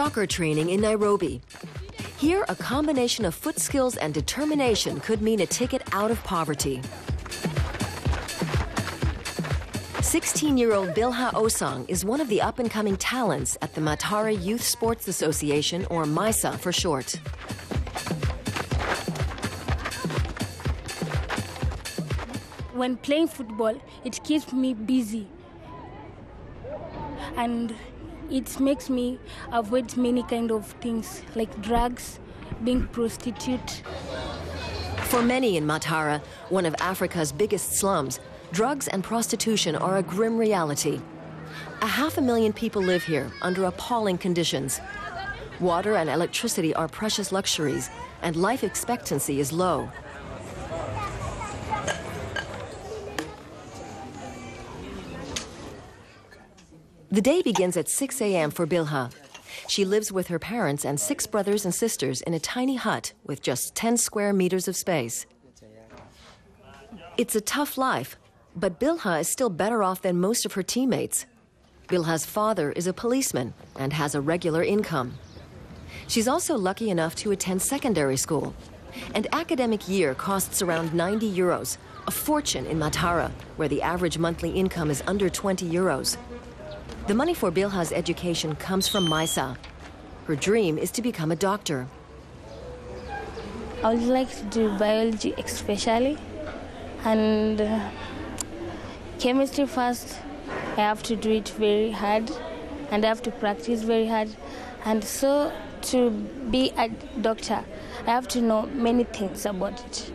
soccer training in Nairobi. Here, a combination of foot skills and determination could mean a ticket out of poverty. 16-year-old Bilha Osang is one of the up-and-coming talents at the Mathare Youthsports Association, or MYSA for short. When playing football, it keeps me busy. And it makes me avoid many kind of things like drugs, being prostitute. For many in Mathare, one of Africa's biggest slums, drugs and prostitution are a grim reality. 500,000 people live here under appalling conditions. Water and electricity are precious luxuries, and life expectancy is low. The day begins at 6 a.m. for Bilha. She lives with her parents and 6 brothers and sisters in a tiny hut with just 10 square meters of space. It's a tough life, but Bilha is still better off than most of her teammates. Bilha's father is a policeman and has a regular income. She's also lucky enough to attend secondary school. An academic year costs around 90 euros, a fortune in Mathare, where the average monthly income is under 20 euros. The money for Bilha's education comes from MYSA. Her dream is to become a doctor. I would like to do biology especially, and chemistry first. I have to do it very hard, and I have to practice very hard. And so to be a doctor, I have to know many things about it.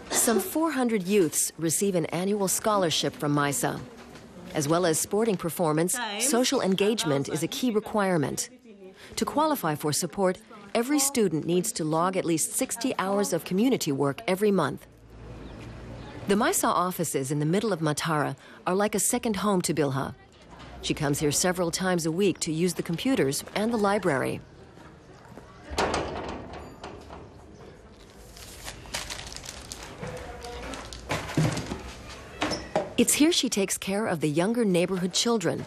Some 400 youths receive an annual scholarship from MYSA. As well as sporting performance, social engagement is a key requirement. To qualify for support, every student needs to log at least 60 hours of community work every month. The MYSA offices in the middle of Mathare are like a second home to Bilha. She comes here several times a week to use the computers and the library. It's here she takes care of the younger neighborhood children,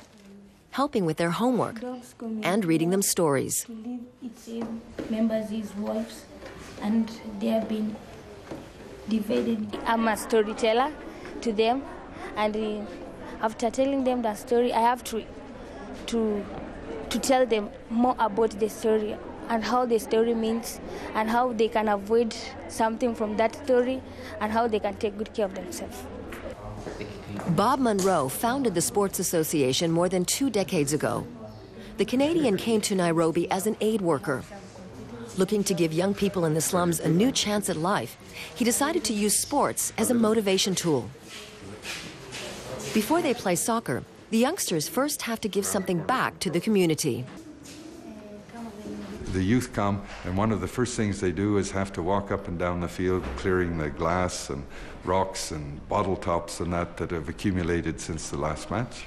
helping with their homework and reading them stories. Its members, his wives, and they have been divided. I'm a storyteller to them, and after telling them the story, I have to tell them more about the story and how the story means and how they can avoid something from that story and how they can take good care of themselves. Bob Monroe founded the Sports Association more than 2 decades ago. The Canadian came to Nairobi as an aid worker. Looking to give young people in the slums a new chance at life, he decided to use sports as a motivation tool. Before they play soccer, the youngsters first have to give something back to the community. The youth come, and one of the first things they do is have to walk up and down the field, clearing the glass and rocks and bottle tops and that have accumulated since the last match.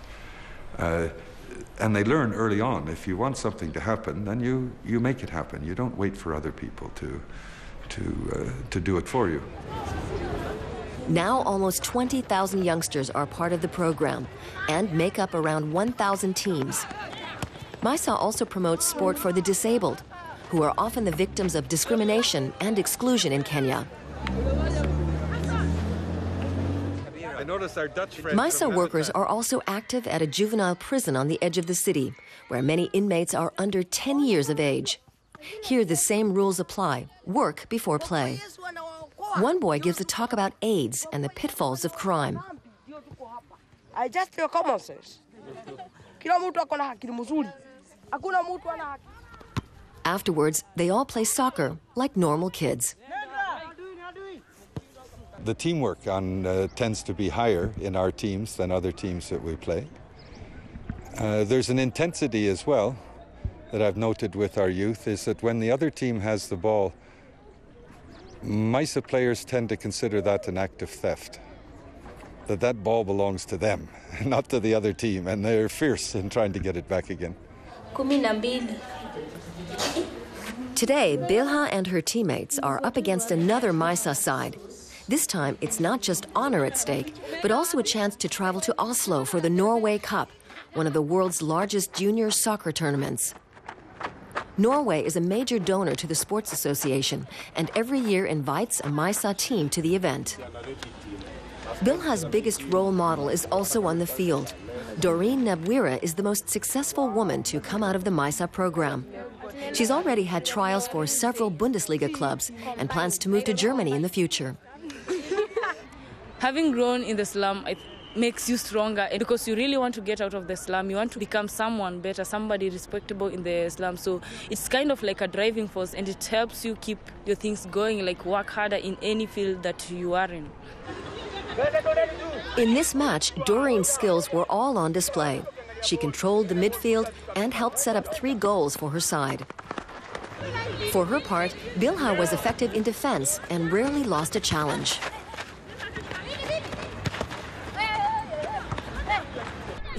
And they learn early on, if you want something to happen, then you make it happen. You don't wait for other people to do it for you. Now almost 20,000 youngsters are part of the program and make up around 1,000 teams. MYSA also promotes sport for the disabled, who are often the victims of discrimination and exclusion in Kenya. MYSA workers are also active at a juvenile prison on the edge of the city, where many inmates are under 10 years of age. Here, the same rules apply: work before play. One boy gives a talk about AIDS and the pitfalls of crime. I just feel common sense. Afterwards, they all play soccer like normal kids. The teamwork tends to be higher in our teams than other teams that we play. There's an intensity as well that I've noted with our youth, is that when the other team has the ball, MYSA players tend to consider that an act of theft. That ball belongs to them, not to the other team, and they're fierce in trying to get it back again. Today, Bilha and her teammates are up against another MYSA side. This time, it's not just honor at stake, but also a chance to travel to Oslo for the Norway Cup, one of the world's largest junior soccer tournaments. Norway is a major donor to the Sports Association and every year invites a MYSA team to the event. Bilha's biggest role model is also on the field. Doreen Nabwira is the most successful woman to come out of the MYSA program. She's already had trials for several Bundesliga clubs and plans to move to Germany in the future. Having grown in the slum, it makes you stronger because you really want to get out of the slum. You want to become someone better, somebody respectable in the slum. So it's kind of like a driving force, and it helps you keep your things going, like work harder in any field that you are in. In this match, Doreen's skills were all on display. She controlled the midfield and helped set up 3 goals for her side. For her part, Bilha was effective in defense and rarely lost a challenge.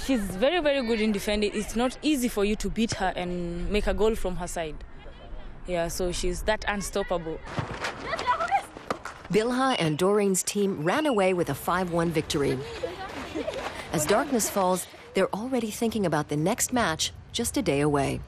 She's very, very good in defending. It's not easy for you to beat her and make a goal from her side. Yeah, so she's that unstoppable. Bilha and Doreen's team ran away with a 5-1 victory. As darkness falls, they're already thinking about the next match just a day away.